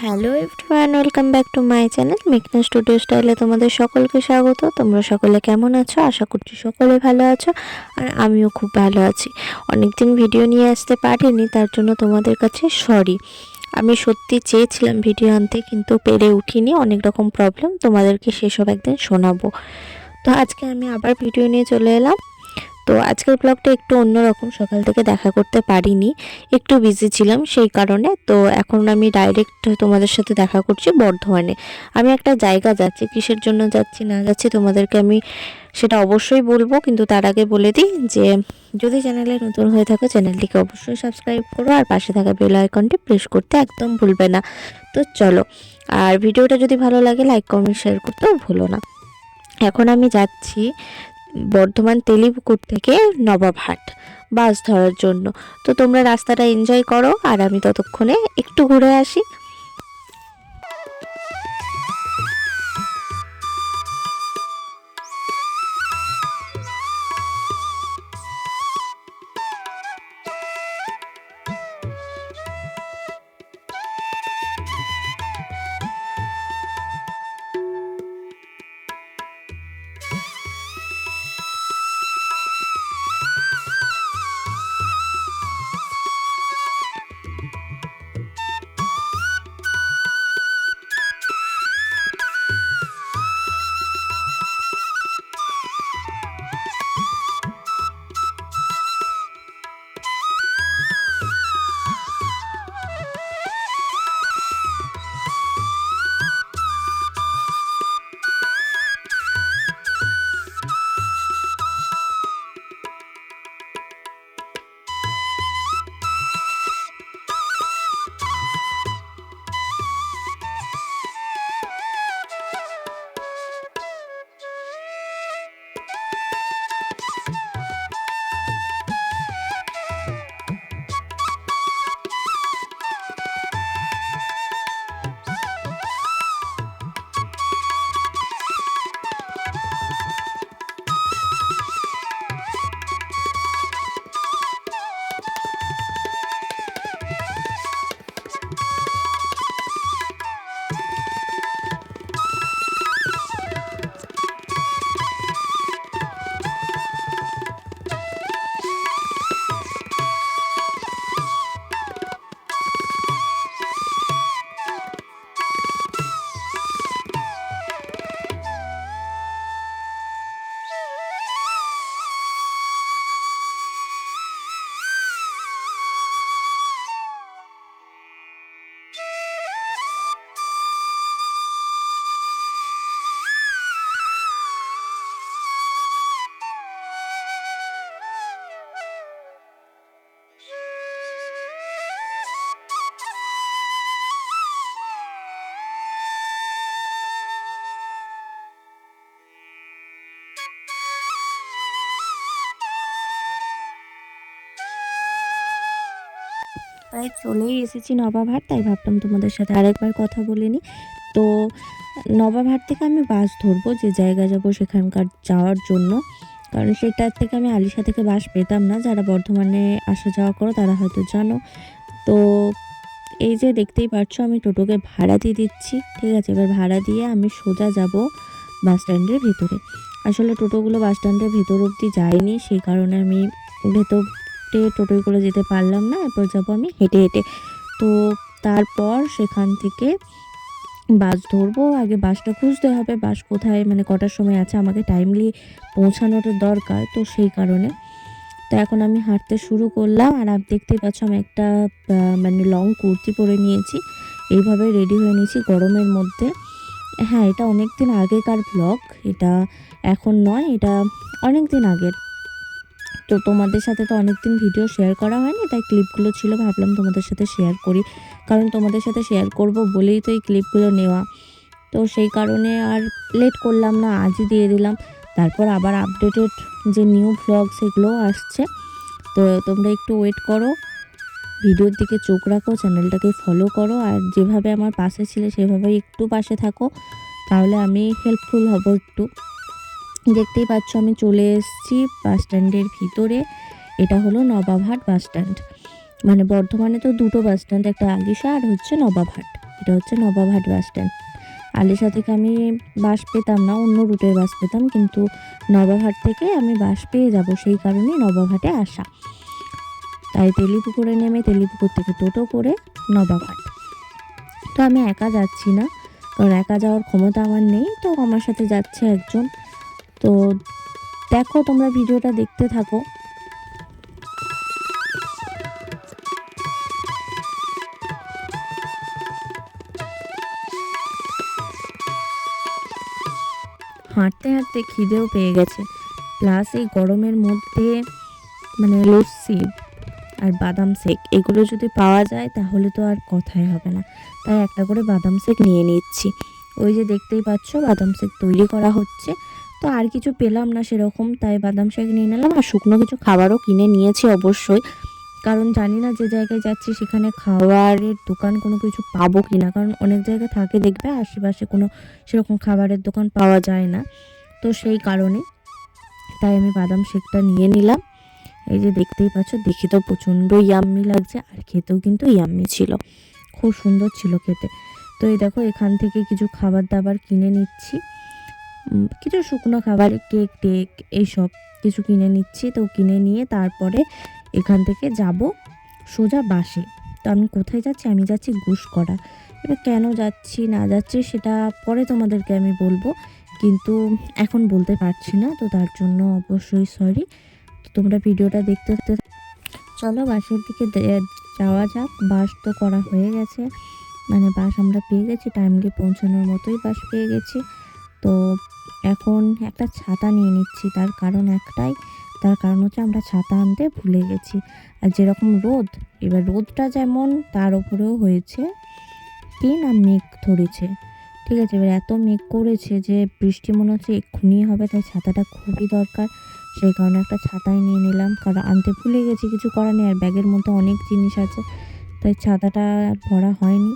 Hello everyone, welcome back to my channel মেঘনা studio স্টাইলে তোমাদের সকলকে স্বাগত। তোমরা সকলে কেমন আছো? আশা করছি সকলে ভালো আছো, আর আমিও খুব ভালো আছি। অনেকদিন ভিডিও নিয়ে আসতে পারিনি, তার জন্য তোমাদের কাছে সরি। আমি সত্যি চেয়েছিলাম ভিডিও আনতে, কিন্তু পেরে উঠিনি, অনেক রকম প্রবলেম। তোমাদেরকে সেসব একদিন শোনাবো। তো আজকে আমি আবার ভিডিও নিয়ে চলে এলাম। তো আজকের ব্লগটা একটু অন্যরকম, সকাল থেকে দেখা করতে পারিনি, একটু বিজি ছিলাম সেই কারণে। তো এখন আমি ডাইরেক্ট তোমাদের সাথে দেখা করছি বর্ধমানে। আমি একটা জায়গা যাচ্ছি, কিসের জন্য যাচ্ছি না যাচ্ছি তোমাদেরকে আমি সেটা অবশ্যই বলবো, কিন্তু তার আগে বলে দিই যে যদি চ্যানেলে নতুন হয়ে থাকো চ্যানেলটিকে অবশ্যই সাবস্ক্রাইব করো, আর পাশে থাকা বেল আইকনটি প্রেস করতে একদম ভুলবে না। তো চলো, আর ভিডিওটা যদি ভালো লাগে লাইক কমেন্ট শেয়ার করতেও ভুলো না। এখন আমি যাচ্ছি বর্ধমান তেলিপুকুর থেকে নবাবহাট বাস ধরার জন্য। তো তোমরা রাস্তাটা এনজয় করো, আর আমি ততক্ষণে একটু ঘুরে আসি। প্রায় চলেই এসেছি নবাবহাট, তাই ভাবলাম তোমাদের সাথে আরেকবার কথা বলে নিই। তো নবাবহাট থেকে আমি বাস ধরবো, যে জায়গা যাব সেখানকার যাওয়ার জন্য। কারণ সেটার থেকে আমি আলিশা থেকে বাস পেতাম না। যারা বর্ধমানে আসা যাওয়া করো তারা হয়তো জানো। তো এই যে দেখতেই পাচ্ছ, আমি টোটোকে ভাড়া দিয়ে দিচ্ছি, ঠিক আছে। এবার ভাড়া দিয়ে আমি সোজা যাব বাস স্ট্যান্ডের ভিতরে। আসলে টোটোগুলো বাস স্ট্যান্ডের ভেতর অবধি যায়নি, সেই কারণে আমি ভেতরে টোটোয় করে যেতে পারলাম না। এরপর যাব আমি হেঁটে হেঁটে। তো তারপর সেখান থেকে বাস ধরবো। আগে বাসটা খুঁজতে হবে, বাস কোথায়, মানে কটার সময় আছে, আমাকে টাইমলি পৌঁছানোর দরকার, তো সেই কারণে। তো এখন আমি হাঁটতে শুরু করলাম, আর আপনি দেখতেই পাচ্ছ আমি একটা মানে লং কুর্তি পরে নিয়েছি, এইভাবে রেডি হয়ে নিয়েছি গরমের মধ্যে। হ্যাঁ, এটা অনেক দিন আগেকার ব্লগ, এটা এখন নয়, এটা অনেক দিন আগের। তো তোমাদের সাথে তো অনেক দিন ভিডিও শেয়ার করা হয়নি, তাই ক্লিপগুলো ছিল, ভাবলাম তোমাদের সাথে শেয়ার করি। কারণ তোমাদের সাথে শেয়ার করব বলেই তো এই ক্লিপগুলো নেওয়া। তো সেই কারণে আর লেট করলাম না, আজই দিয়ে দিলাম। তারপর আবার আপডেটেড যে নিউ ভ্লগ সেগুলোও আসছে। তো তোমরা একটু ওয়েট করো, ভিডিওর দিকে চোখ রাখো, চ্যানেলটাকে ফলো করো, আর যেভাবে আমার পাশে ছিলে সেভাবেই একটু পাশে থাকো, তাহলে আমি হেল্পফুল হব একটু। দেখতেই পাচ্ছ আমি চলে এসেছি বাস স্ট্যান্ডের ভিতরে। এটা হলো নবাবহাট বাস স্ট্যান্ড। মানে বর্ধমানে তো দুটো বাস স্ট্যান্ড, একটা আলিশা আর হচ্ছে নবাবহাট। এটা হচ্ছে নবাবহাট বাস স্ট্যান্ড। আলিশা থেকে আমি বাস পেতাম না, অন্য রুটের বাস পেতাম, কিন্তু নবাবহাট থেকে আমি বাস পেয়ে যাব সেই কারণেই নবাবহাটে আসা। তাই তেলিপুকুরে নেমে তেলিপুকুর থেকে টোটো করে নবাবহাট। তো আমি একা যাচ্ছি না, কারণ একা যাওয়ার ক্ষমতা আমার নেই, তো আমার সাথে যাচ্ছে একজন। তো দেখো, তোমরা ভিডিওটা দেখতে থাকো। হাঁটতে হাঁটতে খিদেও পেয়ে গেছে, প্লাস এই গরমের মধ্যে মানে লস্যি আর বাদাম শেক এগুলো যদি পাওয়া যায় তাহলে তো আর কথাই হবে না। তাই একটা করে বাদাম শেক নিয়ে নিচ্ছি। ওই যে দেখতেই পাচ্ছ বাদাম শেক তৈরি করা হচ্ছে। তো আর কিছু পেলাম না সেরকম, তাই বাদাম শেক নিয়ে নিলাম। আর শুকনো কিছু খাবারও কিনে নিয়েছি অবশ্যই, কারণ জানি না যে জায়গায় যাচ্ছি সেখানে খাবারের দোকান কোনো কিছু পাবো কি না, কারণ অনেক জায়গা থাকে দেখবে আশেপাশে কোনো সেরকম খাবারের দোকান পাওয়া যায় না। তো সেই কারণে তাই আমি বাদাম শেকটা নিয়ে নিলাম। এই যে দেখতেই পাচ্ছ, দেখে তো প্রচণ্ড ইয়াম্মি লাগছে, আর খেতেও কিন্তু ইয়াম্মি ছিল, খুব সুন্দর ছিল খেতে। তো এই দেখো, এখান থেকে কিছু খাবার দাবার কিনে নিচ্ছি, কিছু শুকনো খাবার, কেক টেক এইসব কিছু কিনে নিচ্ছি। তো কিনে নিয়ে তারপরে এখান থেকে যাব সোজা বাসে। তো আমি কোথায় যাচ্ছি? আমি যাচ্ছি গুসকরা। এবার কেন যাচ্ছি না যাচ্ছি সেটা পরে তোমাদেরকে আমি বলবো, কিন্তু এখন বলতে পারছি না, তো তার জন্য অবশ্যই সরি। তো তোমরা ভিডিওটা দেখতে চলো বাসের দিকে যাওয়া যাক। বাস তো করা হয়ে গেছে, মানে বাস আমরা পেয়ে গেছি, টাইমলি পৌঁছানোর মতোই বাস পেয়ে গেছি। তো এখন একটা ছাতা নিয়ে নিচ্ছি, তার কারণ একটাই, তার কারণ হচ্ছে আমরা ছাতা আনতে ভুলে গেছি। আর যেরকম রোদ, এবার রোদটা যেমন তার উপরেও হয়েছে কি না মেঘ ধরেছে, ঠিক আছে। এবার এত মেঘ করেছে যে বৃষ্টি মনে হচ্ছে এক্ষুনি হবে, তাই ছাতাটা খুবই দরকার। সেই কারণে একটা ছাতাই নিয়ে নিলাম, কারণ আনতে ভুলে গেছি, কিছু করার নেই। আর ব্যাগের মধ্যে অনেক জিনিস আছে, তাই ছাতাটা ভরা হয়নি।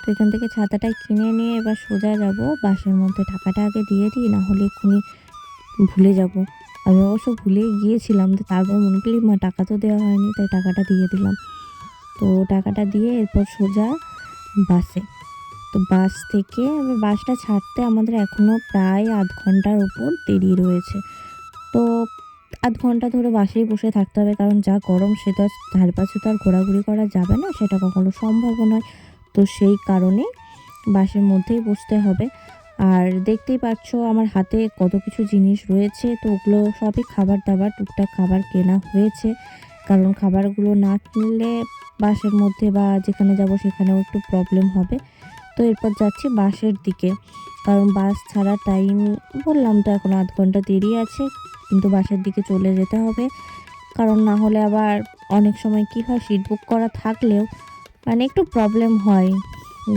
তো এখান থেকে ছাতাটাই কিনে নিয়ে এবার সোজা যাব বাসের মধ্যে। টাকাটা আগে দিয়ে দিই, না হলে এক্ষুনি ভুলে যাব। আমি অবশ্য ভুলে গিয়েছিলাম, তো তারপর মনে করলি টাকা তো দেওয়া হয়নি, তাই টাকাটা দিয়ে দিলাম। তো টাকাটা দিয়ে এরপর সোজা বাসে। তো বাস থেকে এবার বাসটা ছাড়তে আমাদের এখনও প্রায় আধ ঘন্টার ওপর দেরি রয়েছে। তো আধ ঘন্টা ধরে বাসেই বসে থাকতে হবে, কারণ যা গরম সে তো ধারপাশে তো আর ঘোরাঘুরি করা যাবে না, সেটা কখনো সম্ভব নয়। তো সেই কারণে বাসের মধ্যেই বসতে হবে। আর দেখতেই পাচ্ছ আমার হাতে কত কিছু জিনিস রয়েছে, তো ওগুলো সবই খাবার দাবার, টুকটাক খাবার কেনা হয়েছে, কারণ খাবারগুলো না কিনলে বাসের মধ্যে বা যেখানে যাব সেখানেও একটু প্রবলেম হবে। তো এরপর যাচ্ছি বাসের দিকে, কারণ বাস ছাড়া টাইম বললাম তো এখন আধ ঘন্টা দেরি আছে, কিন্তু বাসের দিকে চলে যেতে হবে। কারণ না হলে আবার অনেক সময় কি হয়, সিট বুক করা থাকলেও মানে একটু প্রবলেম হয়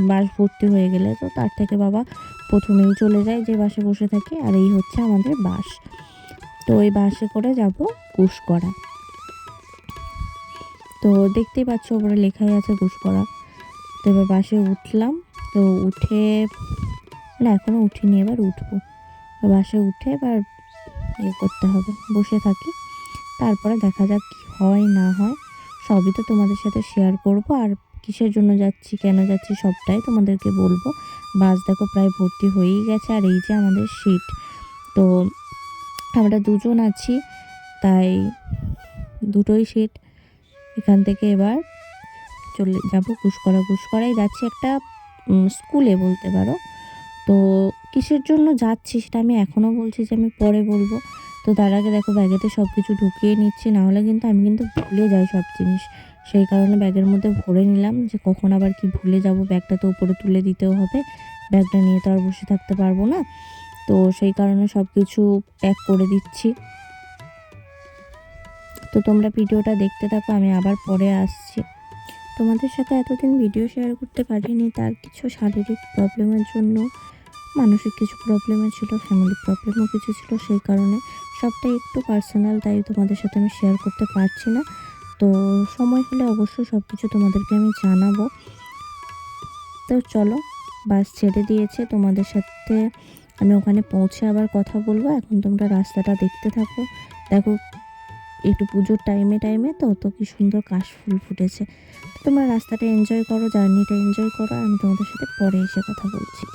বাস ভর্তি হয়ে গেলে। তো তার থেকে বাবা প্রথমেই চলে যায় যে বাসে বসে থাকি। আর এই হচ্ছে আমাদের বাস। তো ওই বাসে করে যাব গুসকরা। তো দেখতেই পাচ্ছ ওপরে লেখাই আছে গুসকরা। তো এবার বাসে উঠলাম। তো উঠে না, এখনও উঠিনি, এবার উঠবো। বাসে উঠে এবার করতে হবে, বসে থাকি, তারপরে দেখা যাক কী হয় না হয়, সবই তো তোমাদের সাথে শেয়ার করব। আর কিসের জন্য যাচ্ছি, কেন যাচ্ছি, সবটাই তোমাদেরকে বলবো। বাস দেখো প্রায় ভর্তি হয়েই গেছে, আর এই যে আমাদের সিট। তো আমরা দুজন আছি, তাই দুটোই সিট। এখান থেকে এবার চলে যাব গুসকরা। গুসকরাই যাচ্ছি একটা স্কুলে বলতে পারো। তো কিসের জন্য যাচ্ছি সেটা আমি এখনও বলছি যে আমি পরে বলবো। তো তার আগে দেখো ব্যাগেতে সব কিছু ঢুকিয়ে নিচ্ছি, নাহলে কিন্তু আমি ভুলে যাই সব জিনিস। সেই কারণে ব্যাগের মধ্যে ভরে নিলাম, যে কখন আবার কি ভুলে যাব। ব্যাগটা তো উপরে তুলে দিতেও হবে, ব্যাগটা নিয়ে তো আর বসে থাকতে পারবো না। তো সেই কারণে সব কিছু প্যাক করে দিচ্ছি। তো তোমরা ভিডিওটা দেখতে থাকো, আমি আবার পরে আসছি। তোমাদের সাথে এতদিন ভিডিও শেয়ার করতে পারিনি, তার কিছু শারীরিক প্রবলেমের জন্য, মানসিক কিছু প্রবলেমও ছিল, ফ্যামিলি প্রবলেমও কিছু ছিল, সেই কারণে সবটাই একটু পার্সোনাল, তাই তোমাদের সাথে আমি শেয়ার করতে পারছি না। তো সময় হলে অবশ্যই সব কিছু তোমাদেরকে আমি জানাবো। তো চলো, বাস ছেড়ে দিয়েছে, তোমাদের সাথে আমি ওখানে পৌঁছে আবার কথা বলবো। এখন তোমরা রাস্তাটা দেখতে থাকো। দেখো একটু পুজোর টাইমে টাইমে তো তো কি সুন্দর কাশফুল ফুটেছে। তো তোমরা রাস্তাটা এনজয় করো, জার্নিটা এনজয় করো, আমি তোমাদের সাথে পরে এসে কথা বলছি।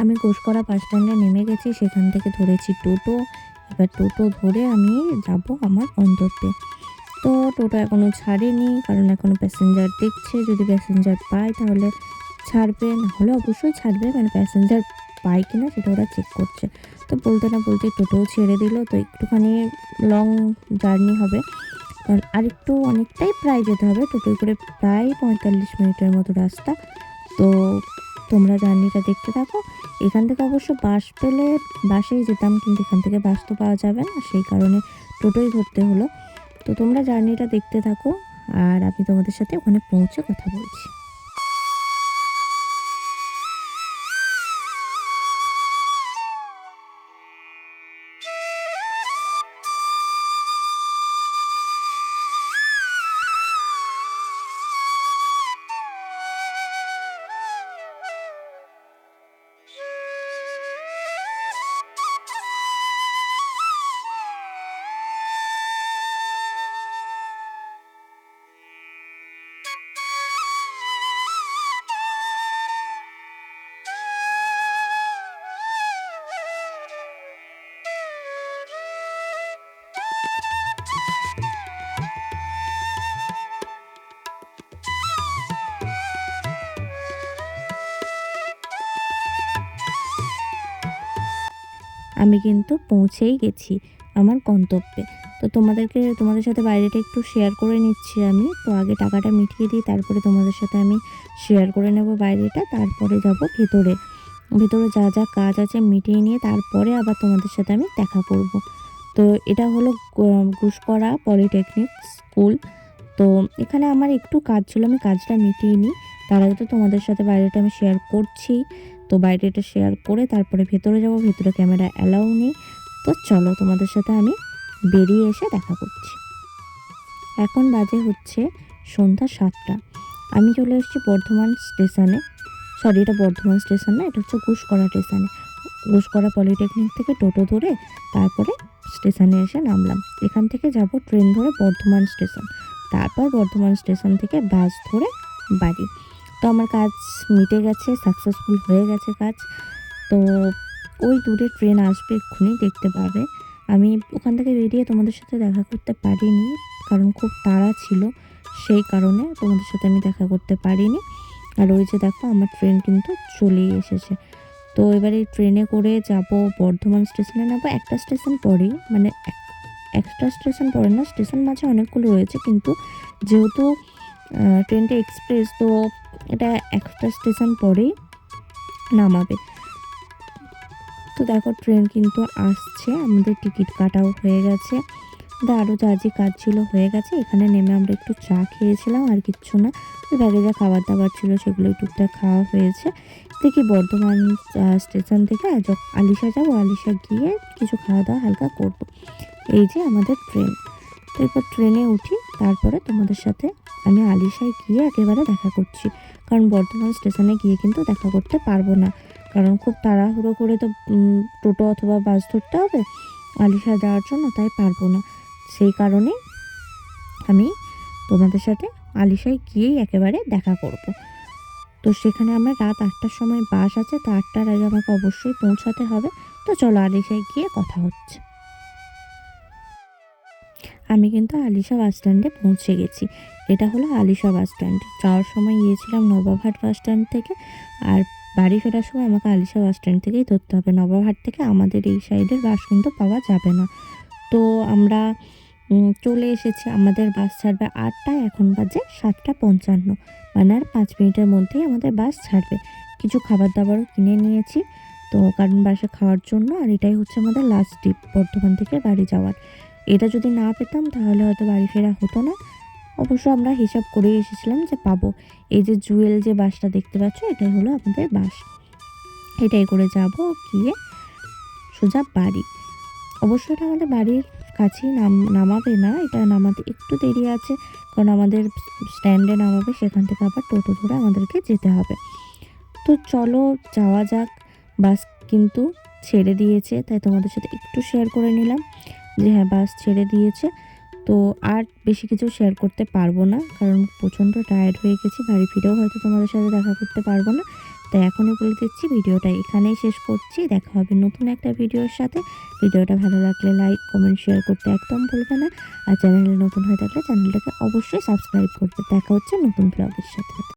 আমি ঘোষকরা বাস স্ট্যান্ডে নেমে গেছি, সেখান থেকে ধরেছি টোটো। এবার টোটো ধরে আমি যাব আমার গন্তব্যে। তো টোটো এখনও ছাড়েনি, কারণ এখনও প্যাসেঞ্জার দেখছে, যদি প্যাসেঞ্জার পায় তাহলে ছাড়বে, না হলে অবশ্যই ছাড়বে, মানে প্যাসেঞ্জার পায় কিনা সেটা ওরা চেক করছে। তো বলতে না বলতে টোটোও ছেড়ে দিল। তো একটুখানি লং জার্নি হবে, কারণ আরেকটু অনেকটাই প্রায় যেতে হবে, টোটোয় করে প্রায় 45 মিনিটের মতো রাস্তা। তো তোমরা জার্নিটা দেখতে থাকো। এখান থেকে অবশ্য বাস পেলে বাসেই যেতাম, কিন্তু এখান থেকে বাস তো পাওয়া যাবে না, সেই কারণে টোটোই ধরতে হলো। তো তোমরা জার্নিটা দেখতে থাকো, আর আমি তোমাদের সাথে ওখানে পৌঁছে কথা বলছি। আমি কিন্তু পৌঁছেই গেছি আমার গন্তব্যে। তো তোমাদের সাথে বাইরেটা একটু শেয়ার করে নিচ্ছি আমি। তো আগে টাকাটা মিটিয়ে দিই, তারপরে তোমাদের সাথে আমি শেয়ার করে নেব বাইরেটা, তারপরে যাব ভেতরে। ভেতরে যা যা কাজ আছে মিটিয়ে নিয়ে তারপরে আবার তোমাদের সাথে আমি দেখা করব। তো এটা হলো ঘুষকরা পলিটেকনিক স্কুল। তো এখানে আমার একটু কাজ ছিল, আমি কাজটা মিটিয়ে নিই, তার আগে তো তোমাদের সাথে বাইরেটা আমি শেয়ার করছি। তো বাইরেটা শেয়ার করে তারপরে ভেতরে যাব, ভেতরে ক্যামেরা অ্যালাউ নেই। তো চলো তোমাদের সাথে আমি বেরিয়ে এসে দেখা করছি। এখন বাজে হচ্ছে সন্ধ্যা 7টা। আমি চলে এসেছি বর্ধমান স্টেশনে। সরি, এটা বর্ধমান স্টেশন না, এটা হচ্ছে ঘুষকরা স্টেশনে। ঘুষকরা পলিটেকনিক থেকে টোটো ধরে তারপরে স্টেশনে এসে নামলাম। এখান থেকে যাব ট্রেন ধরে বর্ধমান স্টেশন, তারপর বর্ধমান স্টেশন থেকে বাস ধরে বাড়ি। তো আমার কাজ মিটে গেছে, সাকসেসফুল হয়ে গেছে কাজ। তো ওই দূরে ট্রেন আসবে, এক্ষুনি দেখতে পাবে। আমি ওখান থেকে বেরিয়ে তোমাদের সাথে দেখা করতে পারিনি, কারণ খুব তাড়া ছিল, সেই কারণে তোমাদের সাথে আমি দেখা করতে পারিনি। আর ওই যে দেখো আমার ট্রেন কিন্তু চলেই এসেছে। তো এবার এই ট্রেনে করে যাব বর্ধমান স্টেশনে, নামবো একটা স্টেশন পরেই, মানে একটা স্টেশন পরে না, স্টেশন মাঝে অনেকগুলো রয়েছে, কিন্তু যেহেতু ট্রেনটা এক্সপ্রেস, তো এটা একটা স্টেশন পরেই নামাবে। তো দেখো ট্রেন কিন্তু আসছে, আমাদের টিকিট কাটাও হয়ে গেছে, আরও যা যে কাজ ছিল হয়ে গেছে। এখানে নেমে আমরা একটু চা খেয়েছিলাম, আর কিচ্ছু না। ব্যাগে যা খাবার দাবার ছিল সেগুলো টুকটাক খাওয়া হয়েছে। দেখি বর্ধমান স্টেশন থেকে আলিশা যাবো, আলিশা গিয়ে কিছু খাওয়া দাওয়া হালকা করবো। এই যে আমাদের ট্রেন। তো এরপর ট্রেনে উঠি, তারপরে তোমাদের সাথে আমি আলিশায় গিয়ে একেবারে দেখা করছি, কারণ বর্ধমান স্টেশনে গিয়ে কিন্তু দেখা করতে পারবো না, কারণ খুব তাড়াহুড়ো করে তো টোটো অথবা বাস ধরতে হবে আলিশা যাওয়ার জন্য, তাই পারবো না। সেই কারণে আমি তোমাদের সাথে আলিশায় গিয়েই একেবারে দেখা করব। তো সেখানে আমার রাত 8টার সময় বাস আছে, তো 8টার আগে আমাকে অবশ্যই পৌঁছাতে হবে। তো চলো আলিশায় গিয়ে কথা হচ্ছে। আমি কিন্তু আলিশা বাস স্ট্যান্ডে পৌঁছে গেছি। এটা হলো আলিশা বাস স্ট্যান্ড। যাওয়ার সময় গিয়েছিলাম নবাবহাট বাস স্ট্যান্ড থেকে, আর বাড়ি ফেরার সময় আমাকে আলিশা বাস স্ট্যান্ড থেকেই ধরতে হবে। নবাবহাট থেকে আমাদের এই সাইডের বাস কিন্তু পাওয়া যাবে না। তো আমরা চলে এসেছি। আমাদের বাস ছাড়বে ৮টায়, এখন বাজে ৭টা ৫৫, মানে আর ৫ মিনিটের মধ্যেই আমাদের বাস ছাড়বে। কিছু খাবার দাবারও কিনে নিয়েছি, তো কারণ বাসে খাওয়ার জন্য। আর এটাই হচ্ছে আমাদের লাস্ট ট্রিপ বর্ধমান থেকে বাড়ি যাওয়ার। এটা যদি না পেতাম তাহলে হয়তো বাড়ি ফেরা হতো না। অবশ্য আমরা হিসাব করেই এসেছিলাম যে পাবো। এই যে জুয়েল যে বাসটা দেখতে পাচ্ছ, এটাই হলো আমাদের বাস। এটাই করে যাব, গিয়ে সোজা বাড়ি। অবশ্য এটা আমাদের বাড়ির কাছেই নামাবে না, এটা নামাতে একটু দেরি আছে, কারণ আমাদের স্ট্যান্ডে নামাবে, সেখান থেকে আবার টোটো ধরে আমাদেরকে যেতে হবে। তো চলো যাওয়া যাক। বাস কিন্তু ছেড়ে দিয়েছে, তাই তোমাদের সাথে একটু শেয়ার করে নিলাম যে হ্যাঁ, বাস ছেড়ে দিয়েছে। তো আর বেশি কিছু শেয়ার করতে পারবো না, কারণ প্রচণ্ড টায়ার্ড হয়ে গেছি। বাড়ি ফিরেও হয়তো তোমাদের সাথে দেখা করতে পারবো না, তাই এখনই বলে দিচ্ছি ভিডিওটা এখানেই শেষ করছি। দেখা হবে নতুন একটা ভিডিওর সাথে। ভিডিওটা ভালো লাগলে লাইক, কমেন্ট, শেয়ার করতে একদম ভুলবে না। আর চ্যানেলে নতুন হয়ে থাকলে চ্যানেলটাকে অবশ্যই সাবস্ক্রাইব করবে। দেখা হচ্ছে নতুন ব্লগের সাথে।